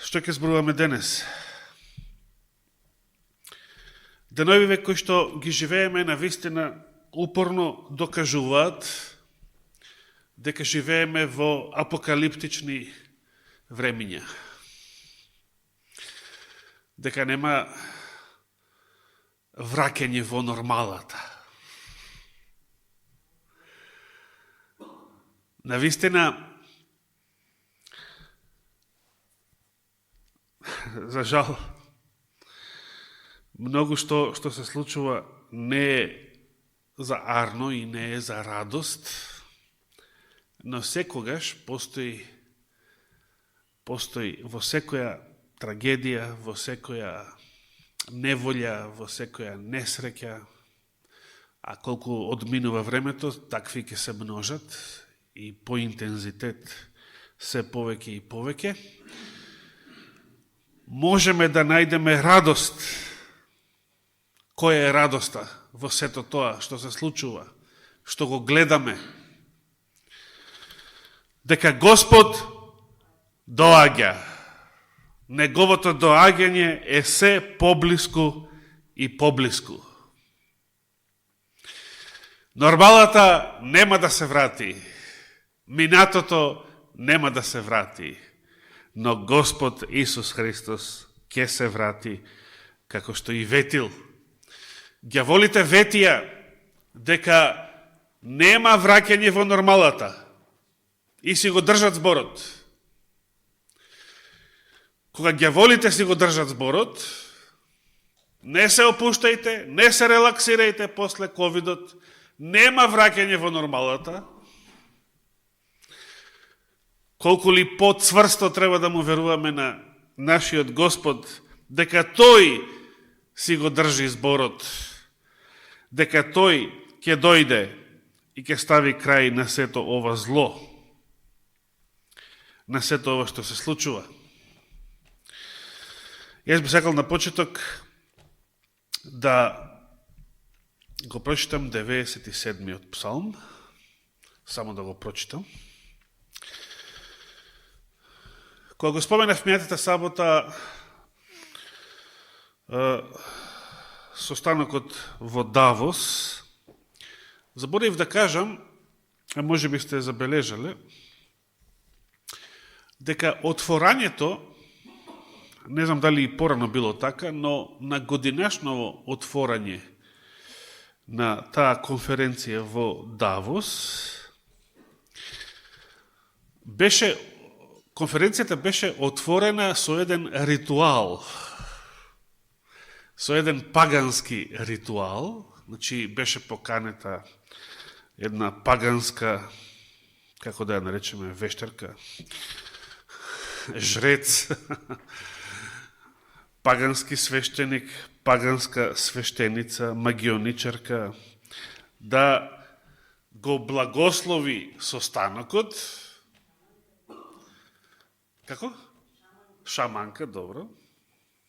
Што ќе зборуваме денес? Деновиве кои што ги живееме на вистина упорно докажуваат дека живееме во апокалиптични времиња. Дека нема враќање во нормалата. Навистина, за жал, многу што се случува не е за арно и не е за радост, но секогаш постои во секоја трагедија, во секоја неволја, во секоја несреќа, а колку одминува времето, такви ќе се множат и по интензитет се повеќе и повеќе. Можеме да најдеме радост. Која е радоста во сето тоа што се случува, што го гледаме? Дека Господ доаѓа. Неговото доаѓање е се поблиску и поблиску. Нормалата нема да се врати. Минатото нема да се врати. Но Господ Исус Христос ќе се врати, како што и ветил. Ѓаволите ветија дека нема враќање во нормалата и си го држат зборот. Кога ѓаволите си го држат зборот, не се опуштајте, не се релаксирајте после ковидот, нема враќање во нормалата, колку ли по-цврсто треба да му веруваме на нашиот Господ, дека Тој си го држи зборот, дека Тој ќе дојде и ќе стави крај на сето ова зло, на сето ова што се случува. Јас би сакал на почеток да го прочитам 97-миот псалм, само да го прочитам. Кога го споменав мејатата сабота, состанокот во Давос, заборив да кажам, а може би сте забележале, дека отворањето, не знам дали и порано било така, но на годинашново отворање на таа конференција во Давос, конференцијата беше отворена со еден ритуал, со еден пагански ритуал, значи беше поканета една паганска, како да ја наречеме, вештарка, жрец, пагански свештеник, паганска свештеница, магионичарка, да го благослови состанокот. Како? Шаманка, добро.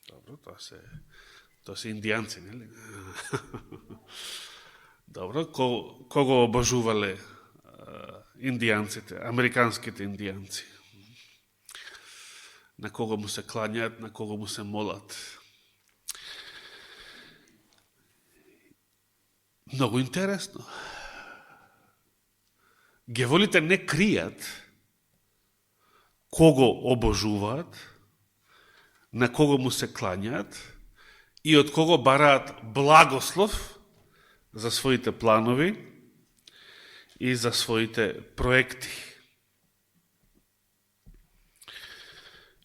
Добро, тоа се индијанци, нели? Добро, кого обожувале индијанците, американските индијанци? На кого му се клањаат, на кого му се молат. Многу интересно. Ѓаволите не кријат кого обожуваат, на кого му се клањаат и од кого бараат благослов за своите планови и за своите проекти.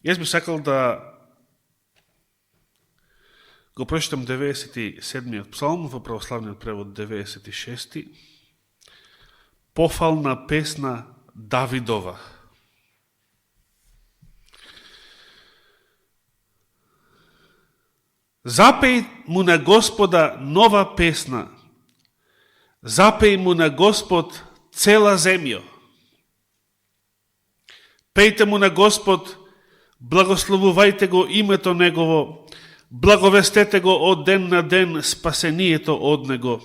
Јас би сакал да го прочитам 97-миот псалм во православниот превод 96-ти. Пофална песна Давидова. Запеј му на Господа нова песна. Запеј му на Господ цела земјо. Пејте му на Господ, благословувајте го името Негово, благовестете го од ден на ден спасението од Него.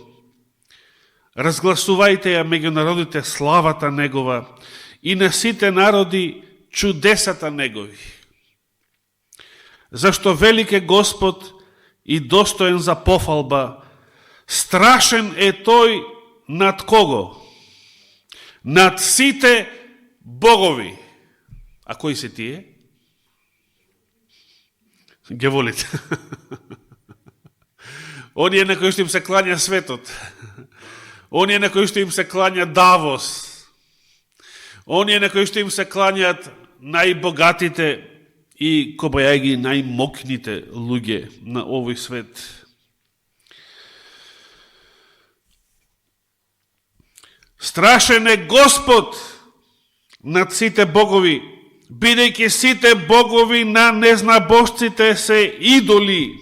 Разгласувајте ја меѓу народите славата Негова и на сите народи чудесата Негови. Зашто велик е Господ и достоен за пофалба, страшен е тој над кого? Над сите богови. А кои се тие? Ги волите. Оние на кои што им се кланя светот. Оние на кои што им се кланя Давос. Оние на кои што им се клањат најбогатите и кобајаги најмокните луѓе на овој свет. Страшен е Господ над сите богови, бидејќи сите богови на незнабожците се идоли,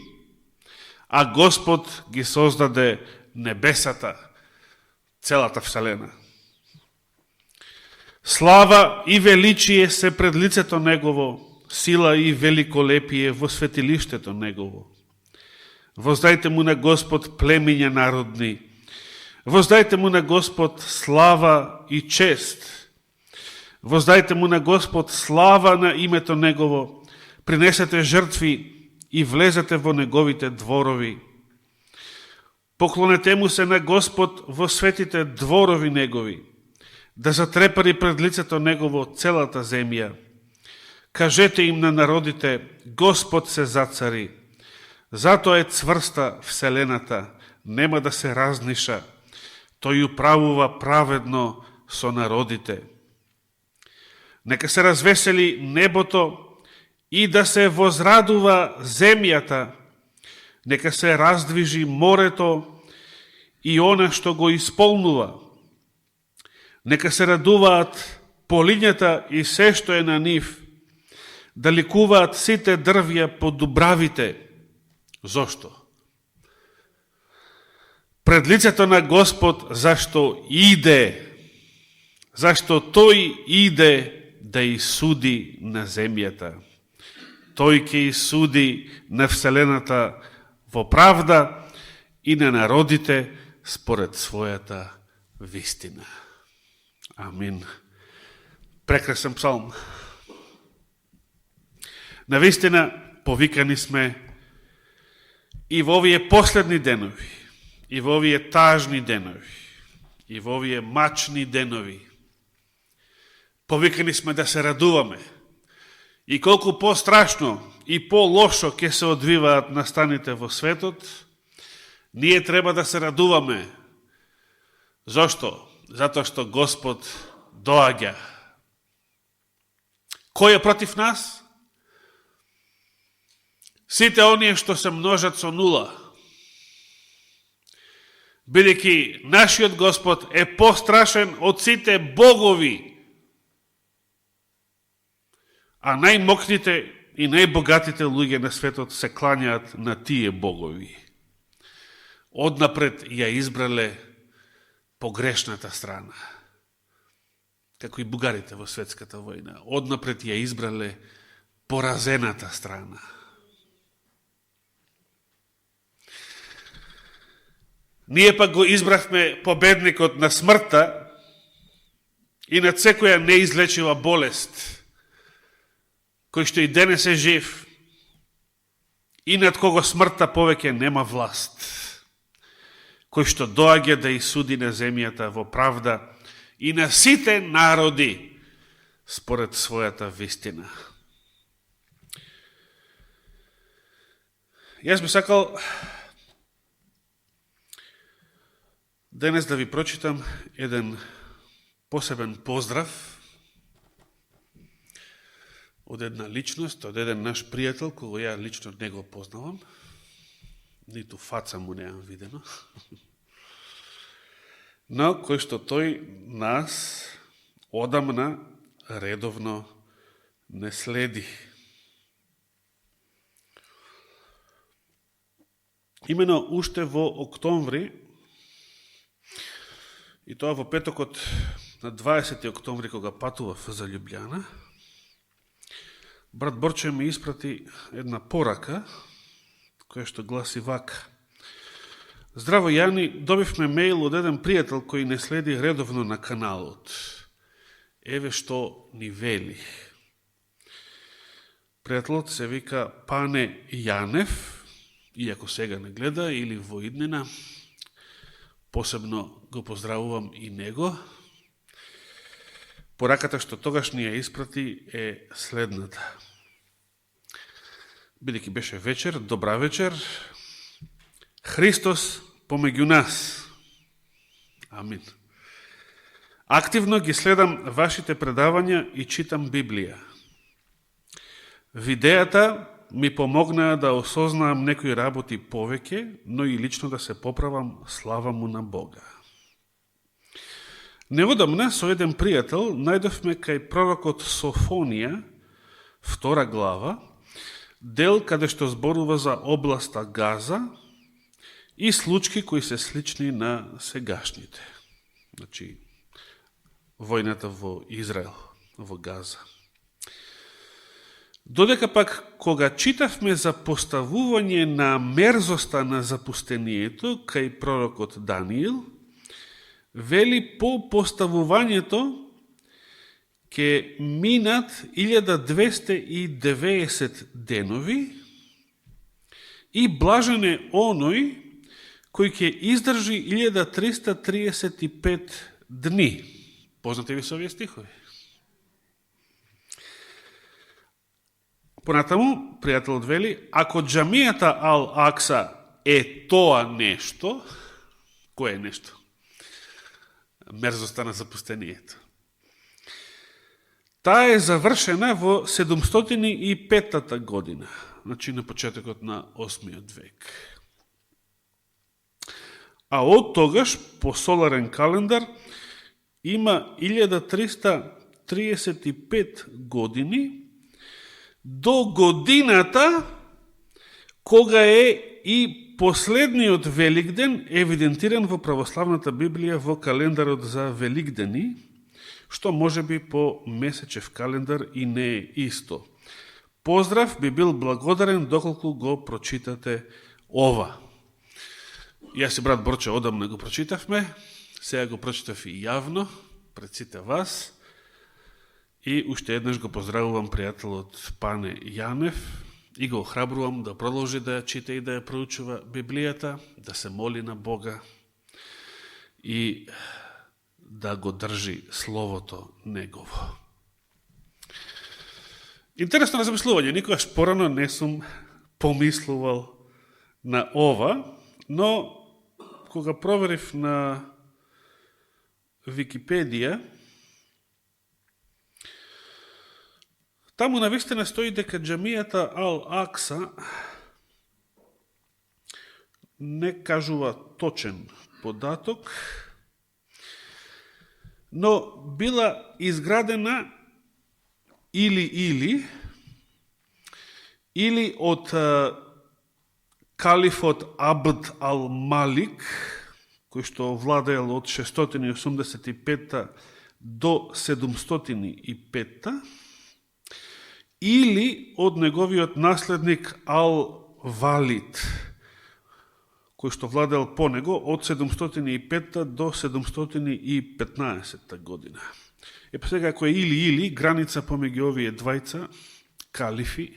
а Господ ги создаде небесата, целата вселена. Слава и величие се пред лицето Негово, сила и великолепие во светилиштето Негово. Воздајте му на Господ племиња народни, воздајте му на Господ слава и чест. Воздајте му на Господ слава на името Негово, принесете жртви и влезете во Неговите дворови. Поклонете му се на Господ во светите дворови Негови, да затрепари пред лицето Негово целата земја. Кажете им на народите, Господ се зацари, затоа е цврста вселената, нема да се разниша, тој управува праведно со народите. Нека се развесели небото и да се возрадува земјата, нека се раздвижи морето и она што го исполнува. Нека се радуваат полињата и се што е на нив, да ликуваат сите дрвја по дубравите. Зошто? Пред лицето на Господ, зашто тој иде да исуди на земјата. Тој ќе исуди на вселената во правда и на народите според својата вистина. Амин. Прекрасен псалм. Навистина, повикани сме и во овие последни денови, и во овие тажни денови, и во овие мачни денови. Повикани сме да се радуваме. И колку по-страшно и по-лошо ќе се одвиваат настаните во светот, ние треба да се радуваме. Зошто? Затоа што Господ доаѓа. Кој е против нас? Сите оние што се множат со нула. Бидејќи нашиот Господ е пострашен од сите богови, а најмокните и најбогатите луѓе на светот се клањаат на тие богови. Однапред ја избрале погрешната страна. Како и бугарите во светската војна. Однапред ја избрале поразената страна. Ние пак го избрахме победникот на смртта и над секоја неизлечива болест, кој што и денес е жив, и над кого смртта повеќе нема власт, кој што доаѓа да исуди на земјата во правда и на сите народи според својата вистина. Јас би сакал денес да ви прочитам еден посебен поздрав од една личност, од еден наш пријател, кого ја лично не го познавам, ниту фаца му неам видено, но кој што тој нас одамна редовно не следи. Имено уште во октомври, и тоа во петокот на 20. октомври, кога патував за Љубљана, брат Борче ми испрати една порака, која што гласи вака. Здраво, Јани, добивме мејл од еден пријател кој не следи редовно на каналот. Еве што ни вели. Пријателот се вика Пане Јанев, иако сега не гледа, или во иднина. Посебно го поздравувам и него. Пораката што тогаш ни ја испрати е следната. Бидејќи беше вечер, добра вечер, Христос помеѓу нас. Амин. Активно ги следам вашите предавања и читам Библија. Видеата ми помогнаа да осознаам некои работи повеќе, но и лично да се поправам, слава му на Бога. Неодамна со еден пријател најдовме кај пророкот Софонија, 2 глава, дел каде што зборува за областа Газа и случаи кои се слични на сегашните. Значи, војната во Израел, во Газа. Додека пак, кога читавме за поставување на мерзоста на запустението кај пророкот Даниил, вели по поставувањето ќе минат 1290 денови и блажен е оној кој ќе издржи 1335 дни. Познате ви се овие стихови? Понатаму, пријателот вели, ако џамијата Ал-Акса е тоа нешто, кое е нешто? Мерзоста на запустението. Таа е завршена во 705 година, значи на почетокот на 8 век. А од тогаш, по соларен календар, има 1335 години до годината кога е и последниот Великден евидентиран во православната Библија во календарот за Великдени, што може би по месечев календар и не е исто. Поздрав, би бил благодарен доколку го прочитате ова. Јас и брат Борче одамна го прочитавме, сега го прочитав и јавно, пред сите вас, и уште еднаш го поздравувам пријателот Пане Јанев и го охрабрувам да продолжи да ја чита и да ја проучува Библијата, да се моли на Бога и да го држи Словото Негово. Интересно размислување, никогаш порано не сум помислувал на ова, но кога проверив на Википедија, таму навистина стои дека џамијата Ал-Акса не кажува точен податок, но била изградена или од калифот Абд ал-Малик, кој што владеел од 685 до 705, или од неговиот наследник Ал-Валид, кој што владеел по него од 705 до 715 година. Па сега, ако е или, граница помеѓу овие двајца калифи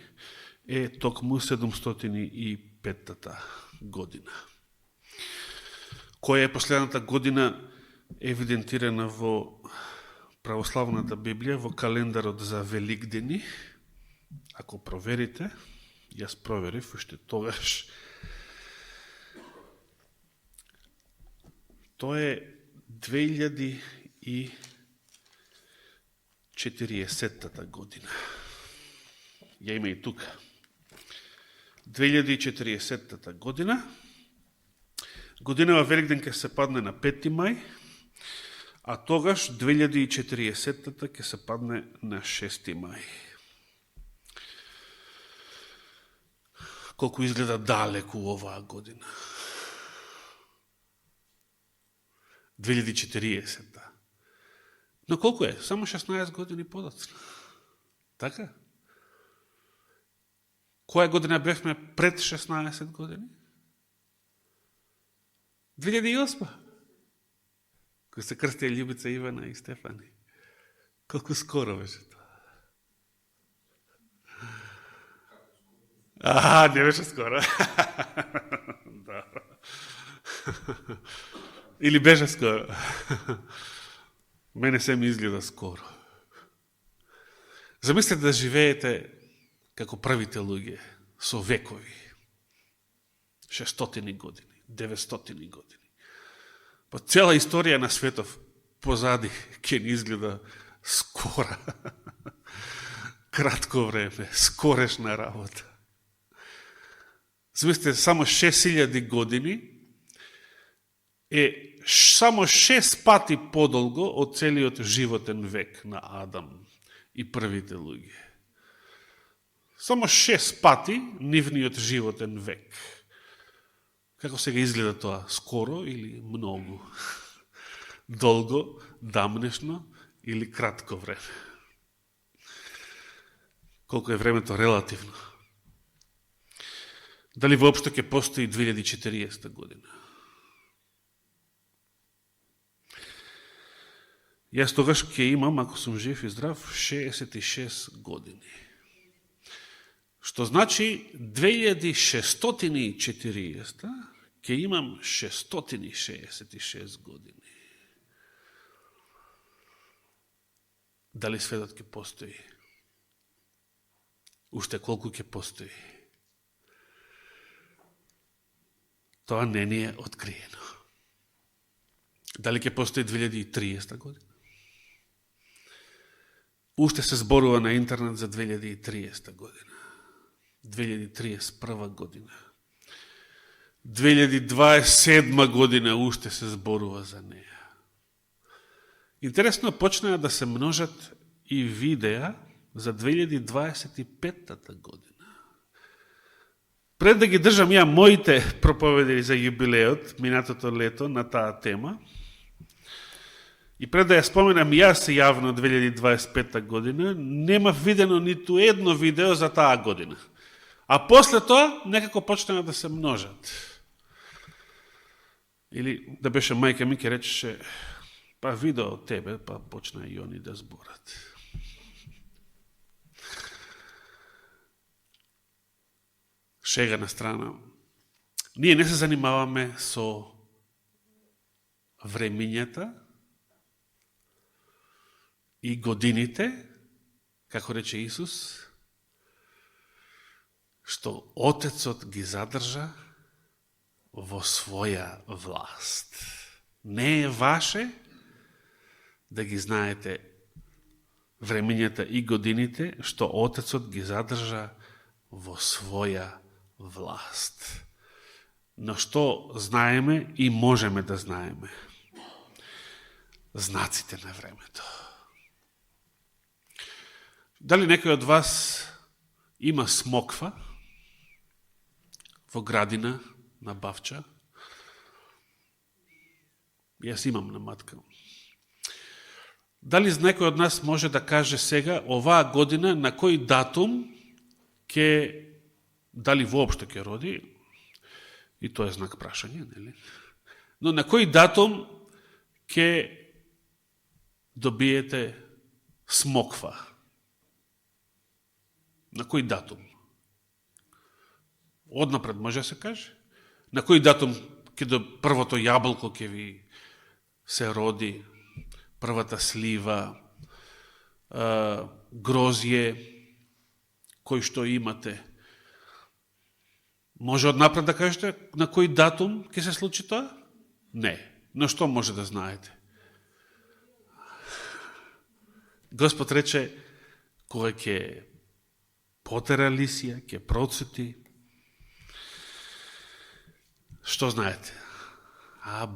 е токму 705 година. Која е последната година евидентирана во православната Библија, во календарот за Великдени. Ако проверите, јас проверив уште тогаш, тоа е 2040 година. Ја има и тука. 2040 година. Годинава Великден ќе се падне на 5 мај, а тогаш 2040 ќе се падне на 6 мај. Колку изгледа далеку оваа година. 2040. Но колку е? Само 16 години подоцна. Така? Која година бевме пред 16 години? 2008. Кој се крстија Љубица, Ивана и Стефани. Колку скоро беше тоа. Не беше скоро. Да. Или беше скоро. Мене се ми изгледа скоро. Замислете да живеете како првите луѓе, со векови. 600 години, 900 години. Па цела историја на светов позади ќе ни изгледа скора. Кратко време, скорешна работа. Замислете, само 6000 години е само 6 пати подолго од целиот животен век на Адам и првите луѓе. Само 6 пати нивниот животен век. Како сега изгледа тоа? Скоро или многу? Долго, дамнешно или кратко време? Колко е времето релативно? Дали воопшто ќе постои 2040 година? Јас тогаш ќе имам, ако сум жив и здрав, 66 години. Што значи 2640 ќе имам 666 години. Дали светот ќе постои? Уште колку ќе постои? Тоа не ни е откриено. Дали ќе постои 2030 година? Уште се зборува на интернет за 2030 година. 2031 година. 2027 година уште се зборува за неја. Интересно, почнаа да се множат и видеа за 2025 година. Пред да ги држам ја моите проповеди за юбилеот, минатото лето, на таа тема, и пред да ја споменам јас јавно 2025 година, нема видено ниту едно видео за таа година. А после тоа, некако почнаа да се множат. Или да беше мајка ми, ке речеше, па видео од тебе, па почнаа и они да зборат. Шега на страна. Ние не се занимаваме со времињата и годините, како рече Исус, што Отецот ги задржа во своја власт. Не е ваше да ги знаете времињата и годините, што Отецот ги задржа во своја власт. Но што знаеме и можеме да знаеме? Знаците на времето. Дали некој од вас има смоква во градина на Бавча? Јас имам на матка. Дали некој од нас може да каже сега, оваа година, на кој датум дали воопшто ќе роди? И тоа е знак прашање, нели? Но на кој датум ќе добиете смоква? На кој датум? Однапред може да се каже. На кој датум првото јаболко ќе ви се роди, првата слива, грозје, кој што имате. Може однапред да кажете на кој датум ќе се случи тоа? Не. Но што може да знаете? Господ рече, кога ќе потера лисија, ќе процути. Што знаете?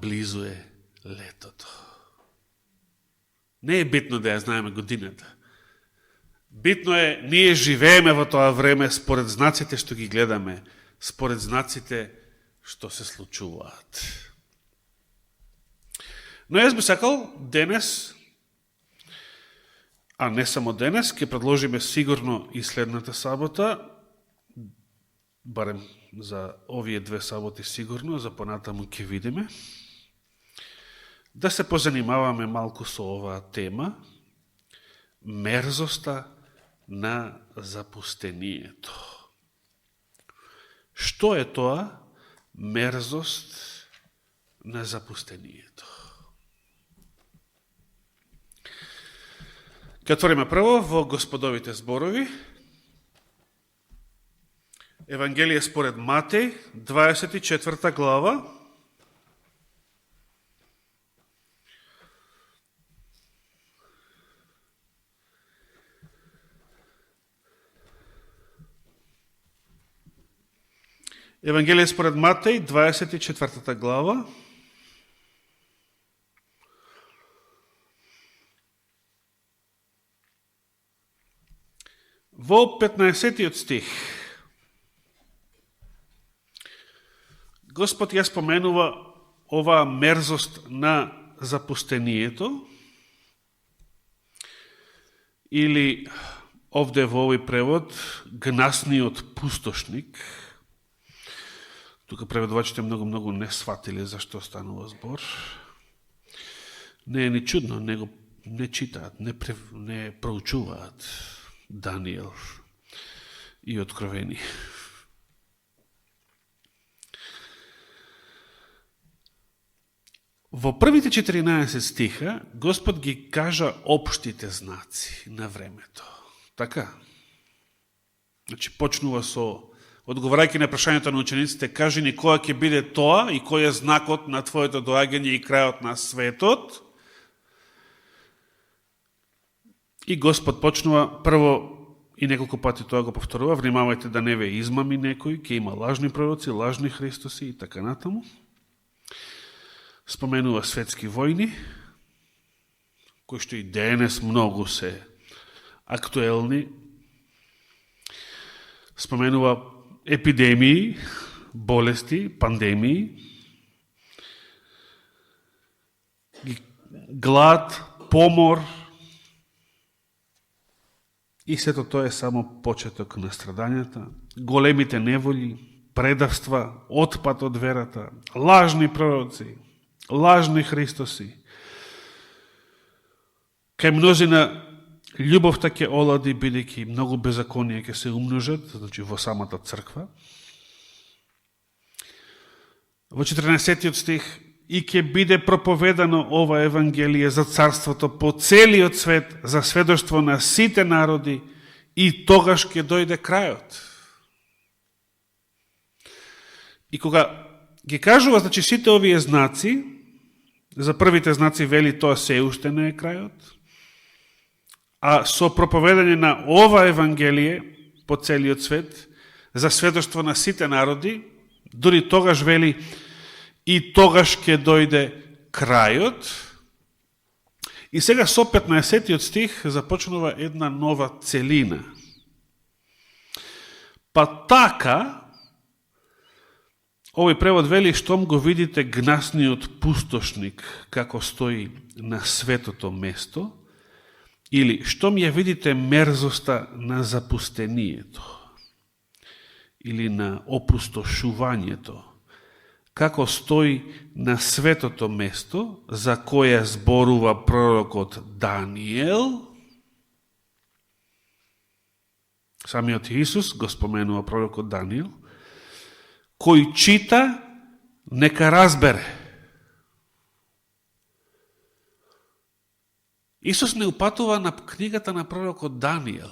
Близу е летото. Не е битно да ја знаеме годината. Битно е, ние живееме во тоа време според знаците што ги гледаме, според знаците што се случуваат. Но јас би сакал денес, а не само денес, ќе предложиме сигурно и следната сабота, барем за овие 2 саботи сигурно, за понатаму ќе видиме, да се позанимаваме малку со оваа тема, мерзоста на запустението. Што е тоа? Мерзост на запустението. Ке отвориме прво во Господовите зборови. Евангелие според Матеј, 24 глава. Евангелие според Матеј, 24 глава. Во 15 стих Господ ја споменува оваа мерзост на запустението, или овде во овој превод гнасниот пустошник. Тука преводувачите многу не сватиле зашто станува збор. Не е ни чудно, не читаат, не проучуваат Даниел и Откровени. Во првите 14 стиха Господ ги кажа општите знаци на времето. Така? Значи, почнува со, одговарајќи на прашањето на учениците, кажи ни која ќе биде тоа и кој е знакот на твоето доаѓање и крајот на светот. И Господ почнува прво и неколку пати тоа го повторува, внимавајте да не ве измами некој, ќе има лажни пророци, лажни Христоси и така натаму. Споменува светски војни, кои што и денес многу се актуелни. Споменува епидемии, болести, пандемии, глад, помор. И сето тоа е само почеток на страдањата, големите неволи, предавства, отпад од верата, лажни пророци, лажни Христоси. Кај мнозина љубовта ќе олади, бидејќи многу беззаконија ќе се умножат, значи во самата црква. Во 14 стих, и ќе биде проповедано ова Евангелие за царството по целиот свет, за сведоштво на сите народи, и тогаш ќе дојде крајот. И кога ги кажува, значи, сите овие знаци, за првите знаци вели тоа се уште не е крајот, а со проповедање на ова Евангелие по целиот свет, за сведоштво на сите народи, дури тогаш вели, и тогаш ќе дојде крајот. И сега со 15 стих започнува една нова целина. Па така, овој превод вели, штом го видите гнасниот пустошник како стои на светото место, или штом ја видите мерзоста на запустението, или на опустошувањето, како стои на светото место, за кое зборува пророкот Даниел. Самиот Исус го споменува пророкот Даниел, кој чита, нека разбере. Исус не упатува на книгата на пророкот Даниел.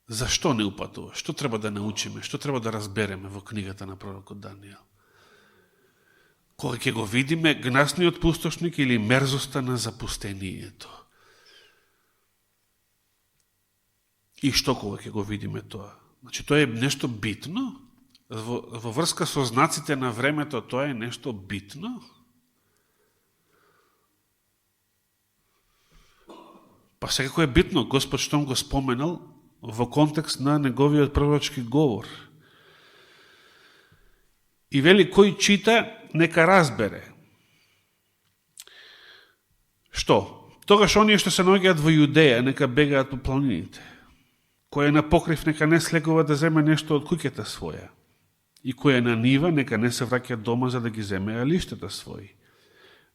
Зашто не упатува? Што треба да научиме? Што треба да разбереме во книгата на пророкот Даниел? Кога ќе го видиме гнасниот пустошник или мерзоста на запустението? И што кога ќе го видиме тоа? Значи, тоа е нешто битно? Во врска со знаците на времето, тоа е нешто битно? Па секако е битно, Господ штом го споменал во контекст на неговиот пророчки говор. И вели, кој чита, нека разбере. Што? Тогаш оние што се наоѓаат во Јудеја, нека бегаат по планините. Кој е на покрив, нека не слегува да земе нешто од куќата своја. И кој е на нива, нека не се враќа дома за да ги земе алиштата своји.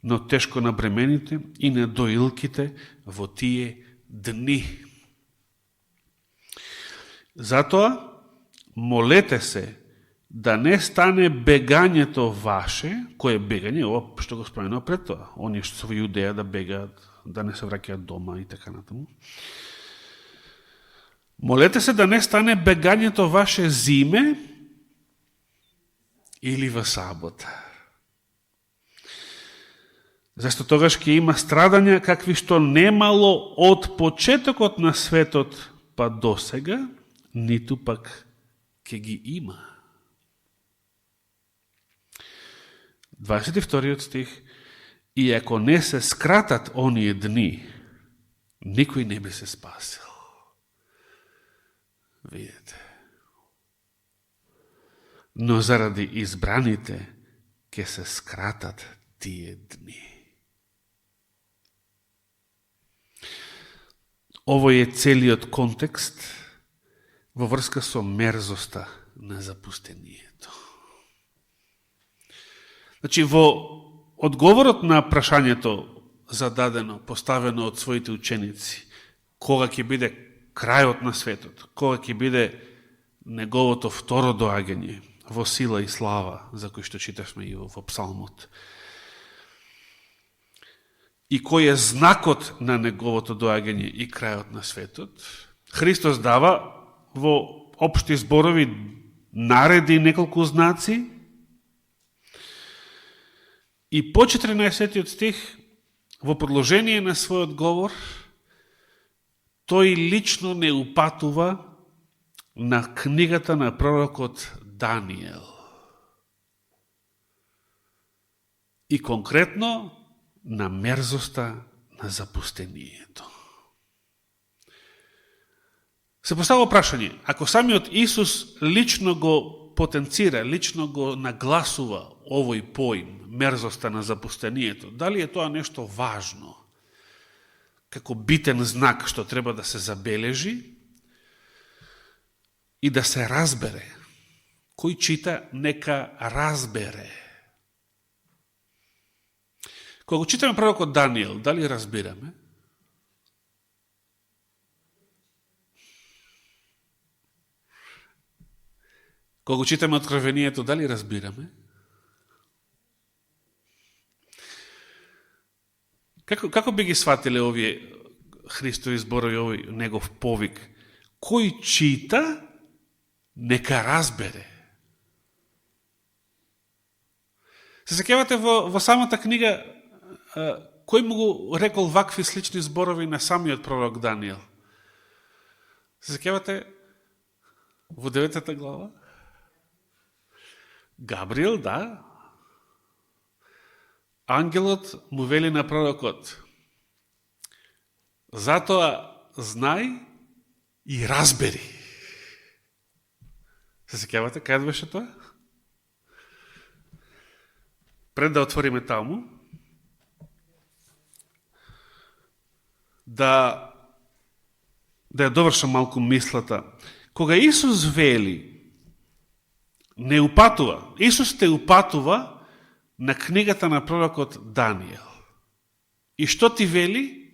Но тешко на бремените и на доилките во тие дни. Затоа, молете се да не стане бегањето ваше, кое бегање, ово што го споменува пред тоа, оние што се во Јудеја да бегаат, да не се враќаат дома и така натаму. Молете се да не стане бегањето ваше зиме или во сабота. Зашто тогаш ќе има страдања какви што немало од почетокот на светот па досега, ниту пак ќе ги има. 22 стих. И ако не се скратат оние дни, никој не би се спасил. Видете. Но заради избраните ќе се скратат тие дни. Овој е целиот контекст во врска со мерзоста на запустението. Значи, во одговорот на прашањето зададено, поставено од своите ученици, кога ќе биде крајот на светот, кога ќе биде неговото второ доаѓање во сила и слава, за кој што читавме и во псалмот, и кој е знакот на неговото доаѓање и крајот на светот, Христос дава во општи зборови нареди неколку знаци, и по 14 стих, во продолжение на својот говор, тој лично не упатува на книгата на пророкот Даниел. И конкретно на мерзоста на запустението. Се поставува прашање, ако самиот Исус лично го потенцира, лично го нагласува овој поим, мерзоста на запустението, дали е тоа нешто важно, како битен знак што треба да се забележи и да се разбере? Кој чита, нека разбере. Кога го читаме пророкот Даниел, дали разбираме? Кога го читаме Откровението, дали разбираме? Како би ги сватиле овие Христови зборови, овој негов повик? Кој чита, нека разбере. Се сеќавате во самата книга, кој му го рекол вакви слични зборови на самиот пророк Даниел? Се сеќавате во 9 глава? Габриел, да. Ангелот му вели на пророкот: затоа знај и разбери. Се сеќавате кај беше тоа? Пред да отвориме таму, да ја довршам малку мислата. Кога Исус вели, не упатува, Исус те упатува на книгата на пророкот Даниел. И што ти вели?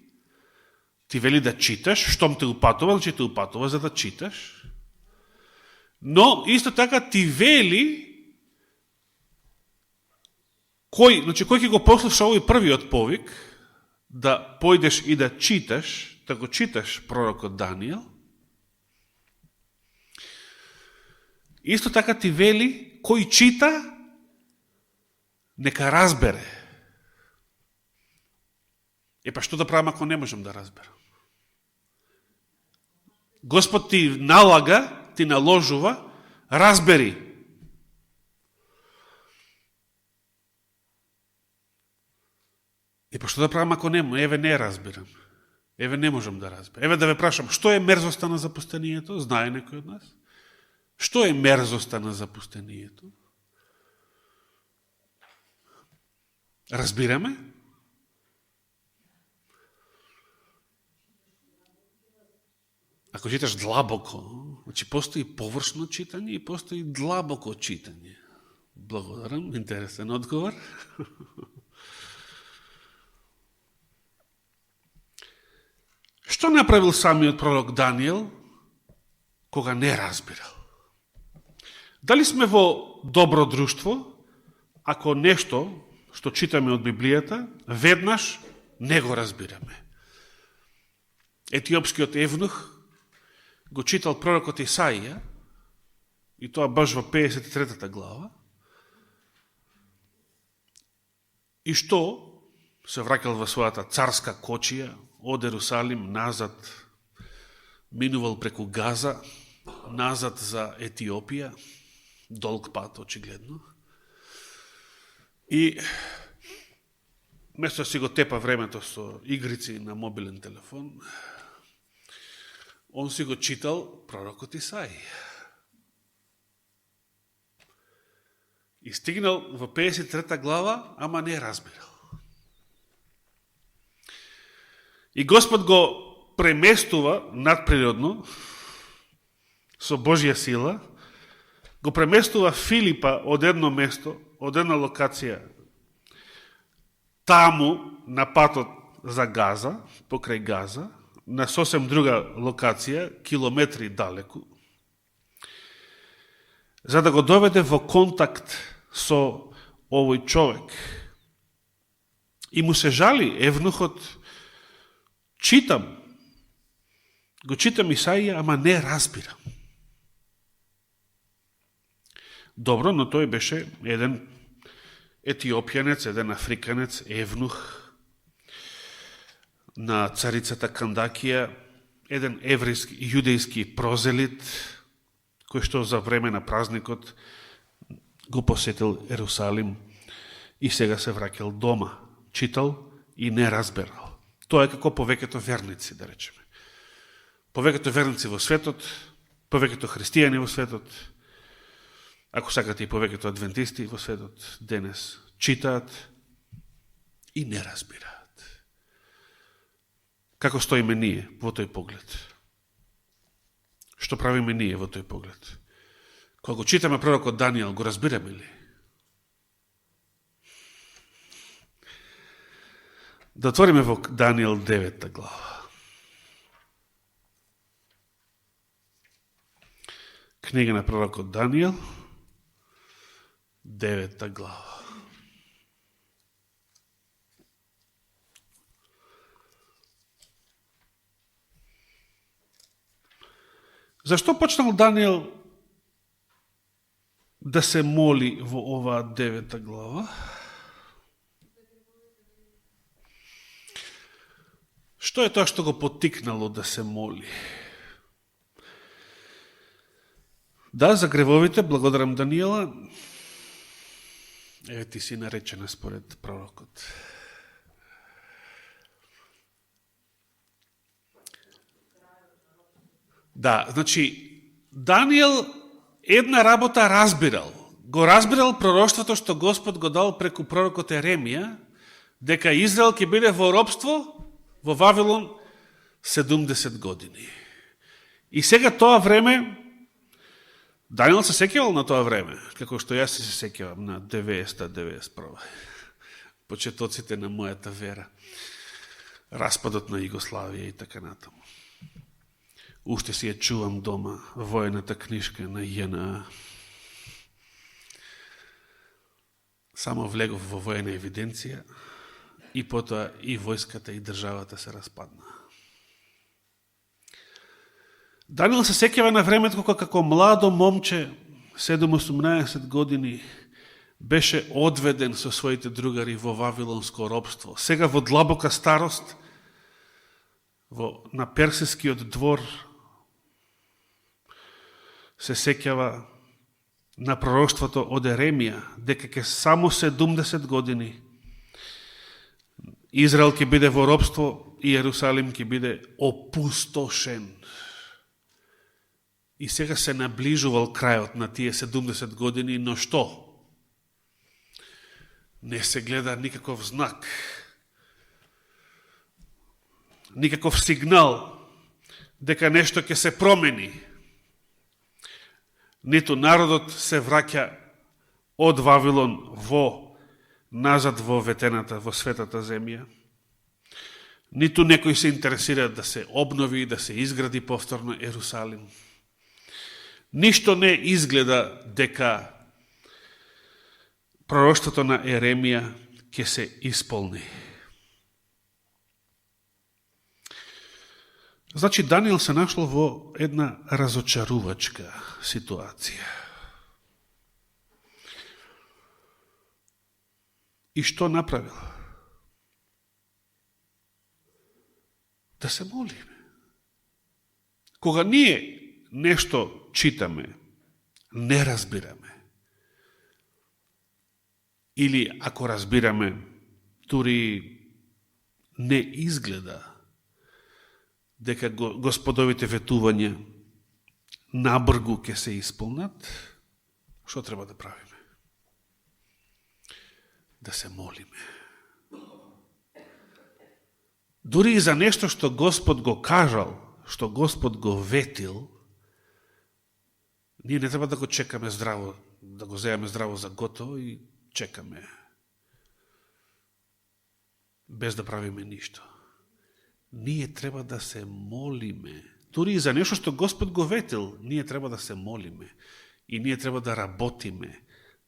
Ти вели да читаш, штом те упатува, значи те упатува за да читаш. Но исто така ти вели кој ќе го послуша овој првиот повик, да појдеш и да читаш, да го читаш пророкот Даниел. Исто така ти вели, кој чита, нека разбере. Па што да правам ако не можам да разберам? Господ ти налага, ти наложува, разбери. Па што да правам ако не можам? Еве не разбирам. Еве не можам да разберам. Еве да ве прашам, што е мерзоста на запустението? Знае некој од нас? Што е мерзоста на запустението? Разбираме? Ако читаш длабоко, значи постои површно читање и постои длабоко читање. Благодарам, интересен одговор. Што направил самиот пророк Даниел кога не разбирал? Дали сме во добро друштво, ако нешто што читаме од Библијата, веднаш не го разбираме? Етиопскиот евнух го читал пророкот Исаија, и тоа баш во 53 глава, и што се враќал во својата царска кочија, од Ерусалим назад, минувал преку Газа, назад за Етиопија, долг пат очигледно, и место си го тепа времето со игрици на мобилен телефон, он си го читал пророкот Исаија. И стигнал во 53 глава, ама не разбирал. И Господ го преместува надприродно, со Божја сила, го преместува Филипа од едно место, од една локација, таму на патот за Газа, покрај Газа, на сосем друга локација, километри далеку, за да го доведе во контакт со овој човек. И му се жали евнухот, го читам Исаија, ама не разбирам. Добро, но тој беше еден етиопјанец, еден африканец, евнух на царицата Кандакија, еден еврејски, јудејски прозелит, кој што за време на празникот го посетил Ерусалим и сега се враќал дома. Читал и не разбирал. Тоа е како повеќето верници, да речеме. Повеќето верници во светот, повеќето христијани во светот, ако сакате и повеќето адвентисти во светот, денес читаат и не разбираат. Како стоиме ние во тој поглед? Што правиме ние во тој поглед? Кога го читаме пророкот Данијел, го разбираме ли? Да отвориме во Данијел 9 глава. Книга на пророкот Данијел, 9 глава. Зашто почнал Данијел да се моли во оваа 9 глава? Што е тоа што го поттикнало да се моли? Да, за гревовите, благодарам Данијела. Еве ти си наречена според пророкот. Да, значи, Данијел една работа разбирал. Го разбирал пророштвото што Господ го дал преку пророкот Еремија, дека Израел ќе биде во робство во Вавилон 70 години. И сега тоа време, Данијел се сеќавал на тоа време, како што јас се сеќавам на 90-91. Почетоците на мојата вера. Распадот на Југославија и така натаму. Уште си ја чувам дома, воената книжка на ЈНА. Само влегов во воена евиденција и потоа и војската и државата се распадна. Данијел се сеќава на времето кога како младо момче, 7-18 години, беше одведен со своите другари во вавилонско робство. Сега во длабока старост, на персискиот двор, се сеќава на пророштвото од Еремија, дека ке само 70 години Израел ќе биде во робство и Јерусалим ќе биде опустошен. И сега се наближувал крајот на тие 70 години, но што? Не се гледа никаков знак, никаков сигнал дека нешто ќе се промени. Ниту народот се враќа од Вавилон назад во ветената, во светата земја. Ниту некој се интересира да се обнови и да се изгради повторно Ерусалим. ништо не изгледа дека пророштвото на Еремија ќе се исполни. Значи, Даниел се нашол во една разочарувачка ситуација. И што направил? Да се молиме. Кога ние нешто читаме, не разбираме, или ако разбираме, дури не изгледа дека господовите ветувања набргу ќе се исполнат, што треба да правиме? Да се молиме. Дури и за нешто што Господ го кажал, што Господ го ветил, ние не треба да го чекаме здраво, да го земеме здраво за готово и чекаме, без да правиме ништо. Ние треба да се молиме. Дури и за нешто што Господ го ветил, ние треба да се молиме. И ние треба да работиме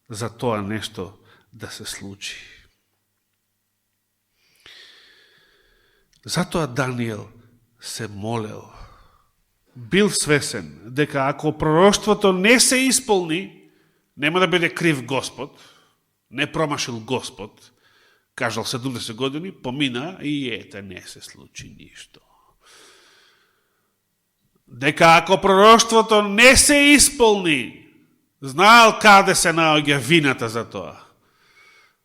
за тоа нешто да се случи. Затоа Даниел се молел. Бил свесен дека ако пророштвото не се исполни, нема да биде крив Господ, не промашил Господ, кажал 70 години, помина и ете, не се случи ништо. Дека ако пророштвото не се исполни, знаел каде се наоѓа вината за тоа.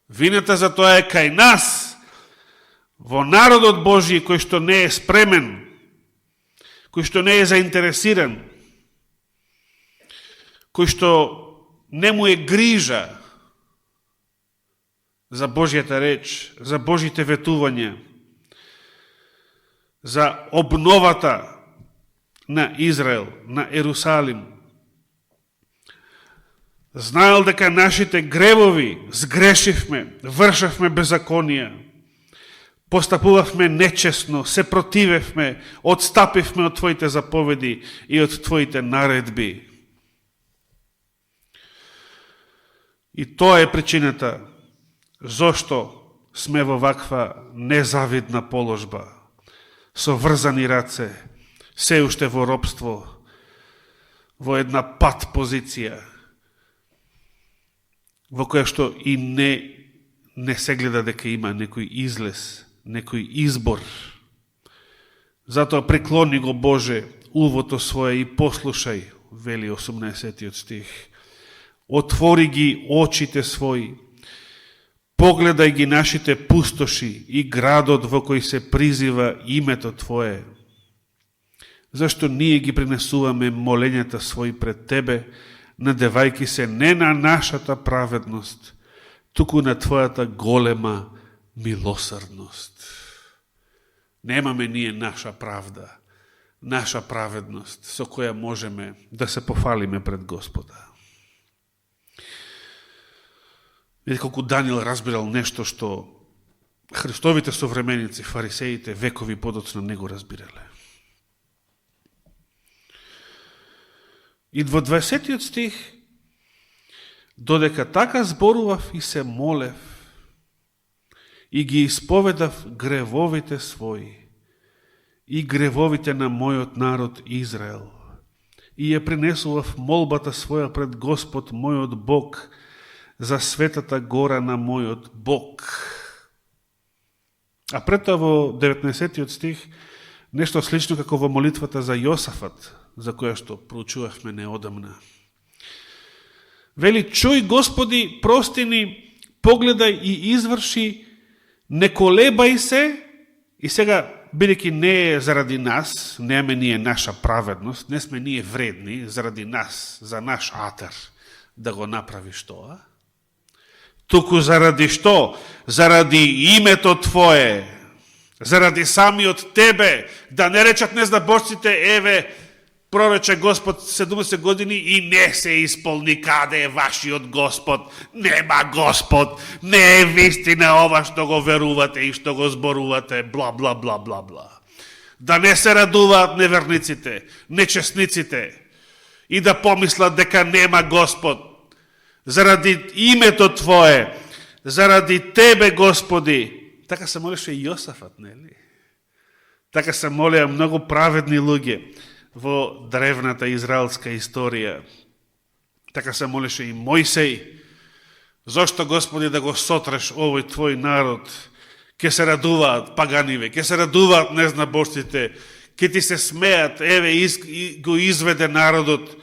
Вината за тоа е кај нас, во народот Божи, кој што не е спремен, кој што не е заинтересиран, кој што не му е грижа за Божјата реч, за Божите ветувања, за обновата на Израел, на Ерусалим. Знаел дека нашите гревови сгрешивме, вршавме беззаконија, постапувавме нечесно, се противевме, отстапивме од Твоите заповеди и од Твоите наредби. И тоа е причината зошто сме во ваква незавидна положба, со врзани раце, се уште во робство, во една пат позиција, во која што и не се гледа дека има некој излез, некој избор. Затоа преклони го Боже увото свое и послушај, вели 18 стих. Отвори ги очите своји, погледај ги нашите пустоши и градот во кој се призива името Твое. Зашто ние ги принесуваме молењата своји пред Тебе, надевајки се не на нашата праведност, туку на Твојата голема милосрдност. Немаме ние наша правда, наша праведност, со која можеме да се пофалиме пред Господа. Видите колку Даниел разбирал нешто што Христовите современици, фарисеите, векови подоцна не го разбирале. И во 20 стих, додека така зборував и се молев, и ги исповедав гревовите своји, и гревовите на мојот народ Израел, и ја принесував молбата своја пред Господ мојот Бог, за светата гора на мојот Бог. А пред тоа во 19 стих, нешто слично како во молитвата за Јосафат, за која што проучувавме неодамна. Вели, чуј Господи, прости ни, погледај и изврши, не колебај се, и сега, бидејќи не е заради нас, неме ние наша праведност, не сме ние вредни заради нас, за наш атер, да го направиш тоа, туку заради што? Заради името Твое, заради самиот Тебе, да не речат незнабожците, еве, прорече Господ 70 години и не се исполни, каде е вашиот Господ, нема Господ, не е вистина ова што го верувате и што го зборувате, бла, бла, бла, бла, бла. Да не се радуваат неверниците, нечестниците и да помислат дека нема Господ. Заради името Твое, заради Тебе, Господи. Така се молеше и Јосафат, нели? Така се молеа многу праведни луѓе во древната израелска историја. Така се молеше и Мојсей. Зошто, Господи, да го сотреш овој Твој народ? Ке се радуваат паганиве, ке се радуваат незнабожците, ке Ти се смеат, еве го изведе народот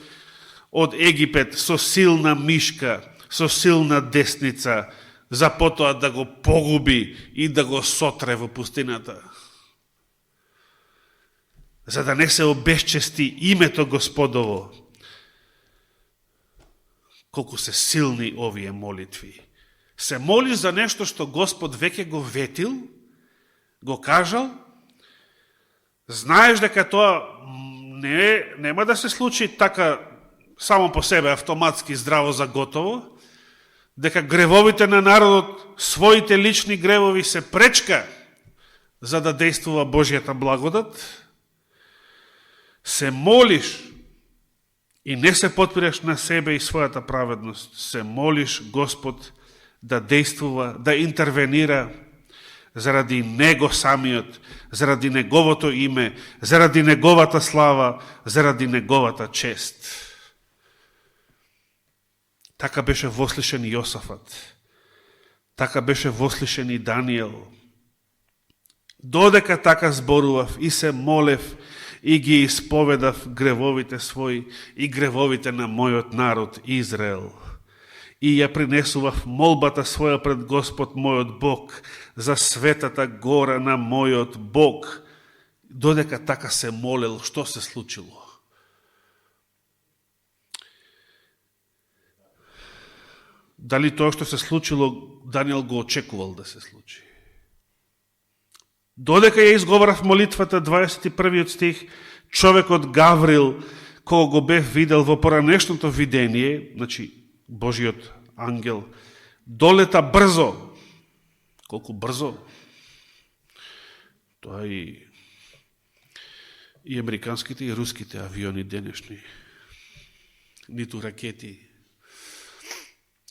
од Египет со силна мишка, со силна десница, за потоа да го погуби и да го сотре во пустината. За да не се обесчести името Господово. Колку се силни овие молитви. Се молиш за нешто што Господ веќе го ветил, го кажал, знаеш дека тоа нема да се случи така само по себе, автоматски, здраво за готово, дека гревовите на народот, своите лични гревови се пречка за да действува Божјата благодат, се молиш и не се потпираш на себе и својата праведност, се молиш Господ да действува, да интервенира заради Него самиот, заради Неговото име, заради Неговата слава, заради Неговата чест. Така беше вослишен Јосафат. Така беше вослишен и Даниел. Додека така зборував и се молев и ги исповедав гревовите своји и гревовите на мојот народ Израел. И ја принесував молбата своја пред Господ мојот Бог за светата гора на мојот Бог. Додека така се молел, што се случило? Дали тоа што се случило, Даниел го очекувал да се случи? Додека ја изговорав молитвата, 21 стих, човекот Гаврил, кога го бев видел во поранешното видение, значи Божиот ангел, долета брзо. Колку брзо? Тоа и американските и руските авиони денешни. Ниту ракети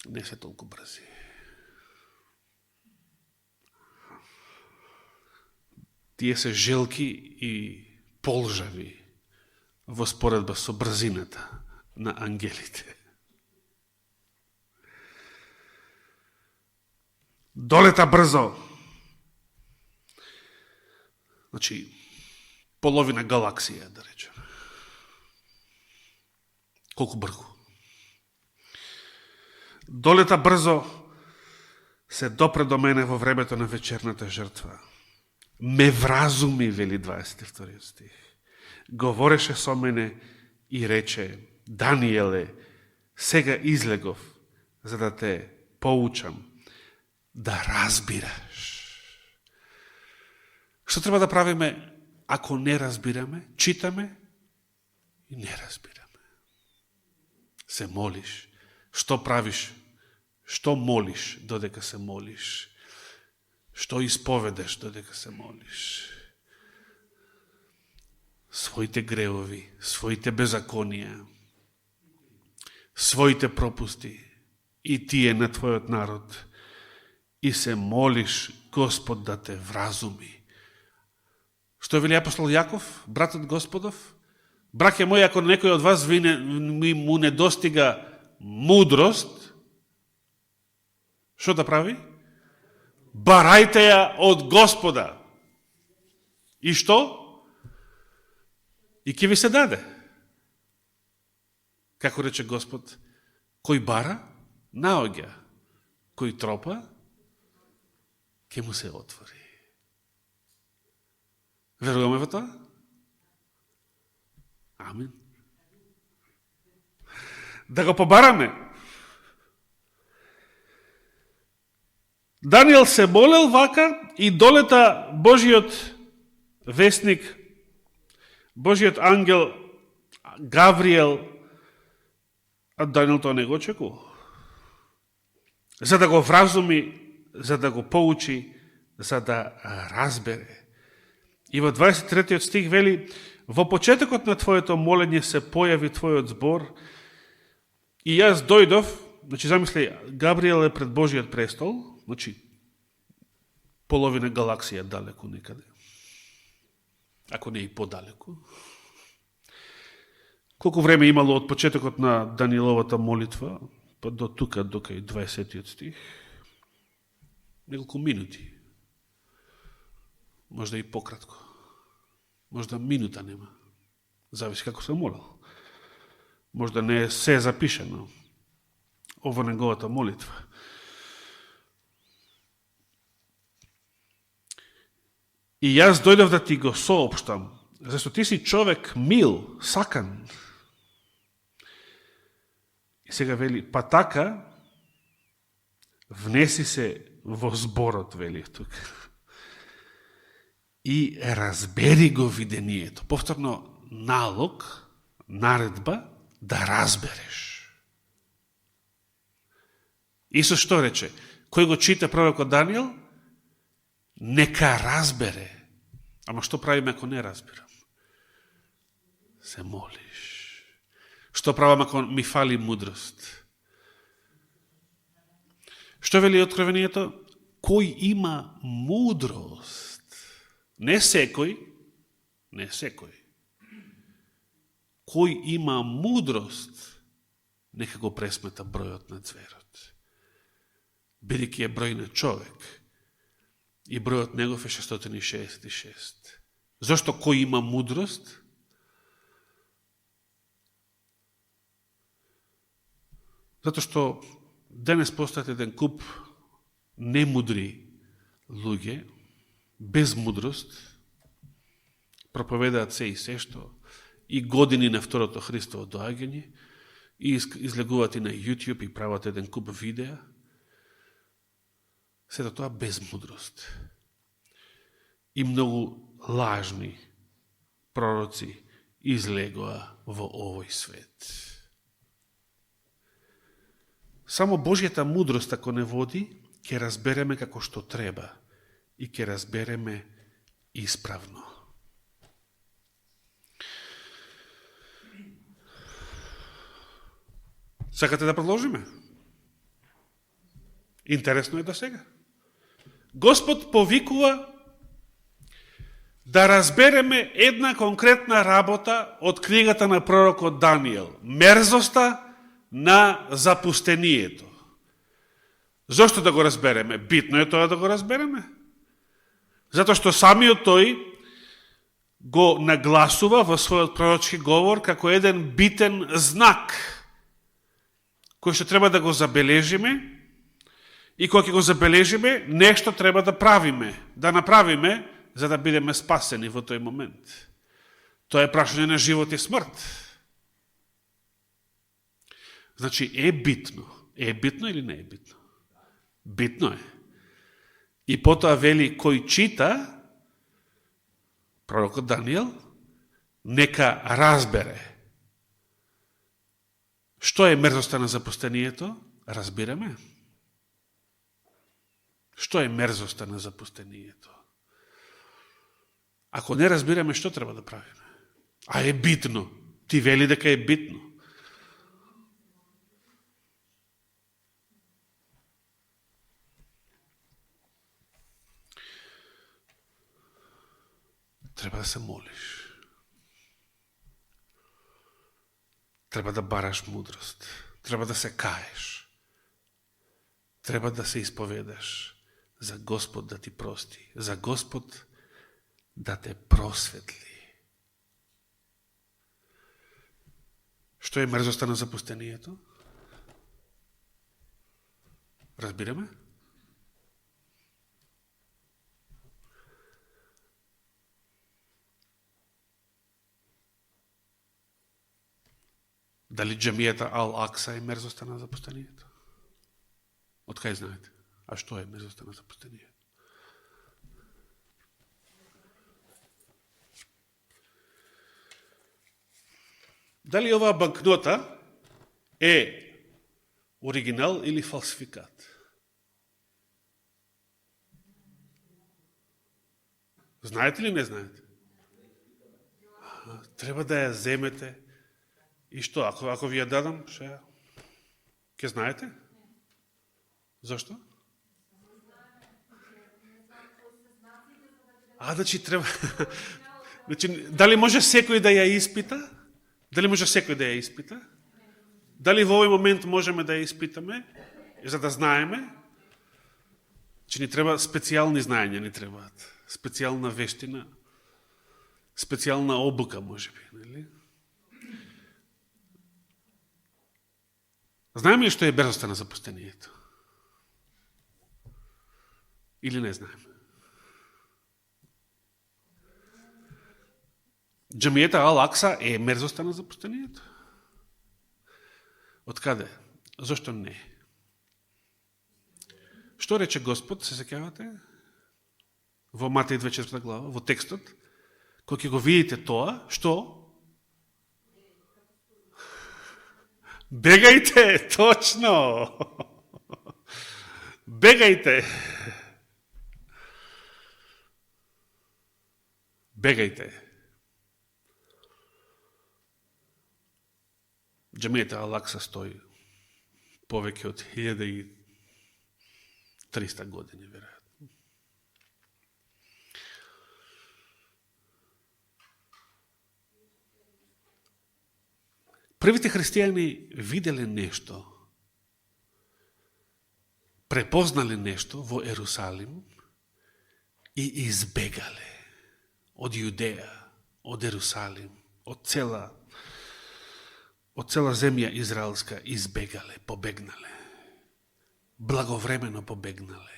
не се толку брзи. Тие се желки и полжави во споредба со брзината на ангелите. Долета брзо. Значи, половина галаксија, да речем. Колку брзо. Долета брзо, се допре до мене во времето на вечерната жртва. Ме вразуми, вели 22 стих. Говореше со мене и рече, Даниеле, сега излегов, за да те поучам, да разбираш. Што треба да правиме, ако не разбираме? Читаме и не разбираме. Се молиш. Што правиш? Што молиш додека се молиш? Што исповедаш додека се молиш? Своите гревови, своите беззаконија, своите пропусти и тие на твојот народ. И се молиш Господ да те вразуми. Што вели апостол Јаков, братот Господов? Браќа мои, ако некој од вас му не достига мудрост, што да прави? Барајте ја од Господа. И што? И ќе ви се даде. Како рече Господ, кој бара, наоѓа. Кој тропа, ќе му се отвори. Веруваме во тоа? Амин. Да го побараме. Даниел се молел вака и долета Божиот вестник, Божиот ангел Гавриел, а Даниел тоа не го очекува. За да го вразуми, за да го поучи, за да разбере. И во 23 стих вели, Во почетокот на твоето молење се појави твојот збор и јас дојдов, значи замисли, Габриел е пред Божиот престол, значи половина галаксија далеку некаде, ако не и подалеку. Колку време имало од почетокот на Данииловата молитва, па до тука, до кај 20 стих? Неколку минути. Можда и пократко. Можда минута нема. Зависи како се молил. Можда не е се запишено ово неговата молитва. И јас дојдов да ти го соопштам, зашто ти си човек мил, сакан. И сега вели, па така, внеси се во зборот, вели тук. И разбери го видението. Повторно, налог, наредба, да разбереш. Исус што рече? Кој го чита пророкот Даниил? Нека разбере. Ама што правиме ако не разбирам? Се молиш. Што правам ако ми фали мудрост? Што вели откровението? Кој има мудрост? Не секој, не секој. Кој има мудрост, нека го пресмета бројот на цверот. Бидејќи е број на човек и бројот негов е 666. Зошто кој има мудрост? Зато што денес постојат еден куп немудри луѓе, без мудрост, проповедаат се и се што, и години на второто Христово доаѓање, и излегуваат и на YouTube и прават еден куп видеа, сето тоа без мудрост. И многу лажни пророци излегоа во овој свет. Само Божјата мудрост, ако не води, ќе разбереме како што треба и ќе разбереме исправно. Сакате да продолжиме? Интересно е до сега. Господ повикува да разбереме една конкретна работа од книгата на пророкот Даниил. Мерзоста на запустението. Зошто да го разбереме? Битно е тоа да го разбереме. Затоа што самиот тој го нагласува во својот пророчки говор како еден битен знак, кој што треба да го забележиме, и кога ќе го забележиме, нешто треба да правиме, да направиме, за да бидеме спасени во тој момент. Тоа е прашање на живот и смрт. Значи, е битно. Е битно или не е битно? Битно е. И потоа вели, кој чита, пророкот Даниил, нека разбере. Што е мерзоста на запустението? Разбираме. Што е мерзоста на запустението? Ако не разбираме, што треба да правиме? А е битно. Ти вели дека е битно. Треба да се молиш. Треба да бараш мудрост. Треба да се каеш. Треба да се исповедаш за Господ да ти прости. За Господ да те просветли. Што е мерзоста на запустението? Разбираме? Дали џамијата Ал-Акса е мерзоста на запустението? Од кај знаете? А што е мерзоста на запустението? Дали оваа банкнота е оригинал или фалсификат? Знаете ли не знаете? Треба да ја земете. И што, ако ви ја дадам, ќе знаете? Зошто? Значи треба... Значи, дали може секој да ја испита? Дали може секој да ја испита? Дали во овој момент можеме да ја испитаме, за да знаеме? Че ни треба специјални знаења, ни требаат. Специјална вештина, специјална обука, може би. Нели? Знаеме ли што е брзоста на запустението? Или не знаеме? Џамијата Ал-Акса е мерзоста на запустението? Од каде? Зошто не? Што рече Господ, се сеќавате? Во Матеј 24 глава, во текстот, кога ќе го видите тоа, што? Бегајте, точно! Бегајте! Бегајте! Џамијата Ал-Акса стои повеќе од 1300 години, веројатно. Првите христијани виделе нешто, препознале нешто во Ерусалим и избегале од Јудеја, од Ерусалим, од цела земја израелска избегале, побегнале. Благовремено побегнале.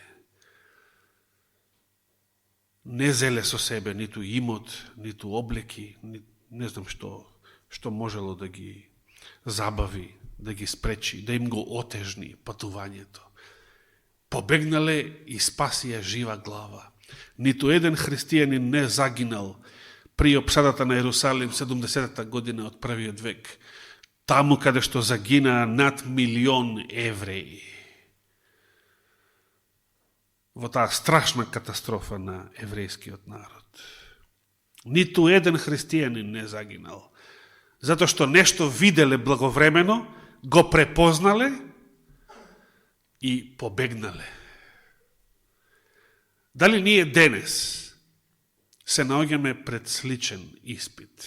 Не зеле со себе ниту имот, ниту облеки, не знам што можело да ги забави, да ги спречи, да им го отежни патувањето. Побегнале и спасија жива глава. Ниту еден христијанин не загинал при опсадата на Ерусалим 70-та година од првиот век, таму каде што загина над 1.000.000 евреи. Во таа страшна катастрофа на еврејскиот народ. Ниту еден христијанин не загинал. Затоа што нешто виделе благовремено, го препознале и побегнале. Дали ние денес се наоѓаме пред сличен испит?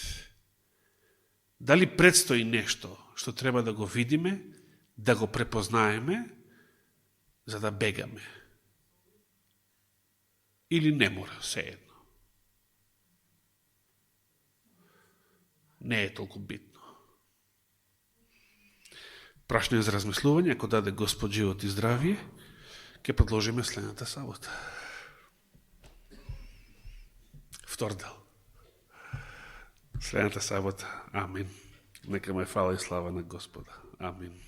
Дали предстои нешто што треба да го видиме, да го препознаеме, за да бегаме? Или не мора, сеедно? Не е толку битно. Прашање за размислување, ако даде Господ живот и здравие, ќе продолжиме следната сабота. Втор дел. Следната сабота. Амин. Нека ме фала и слава на Господа. Амин.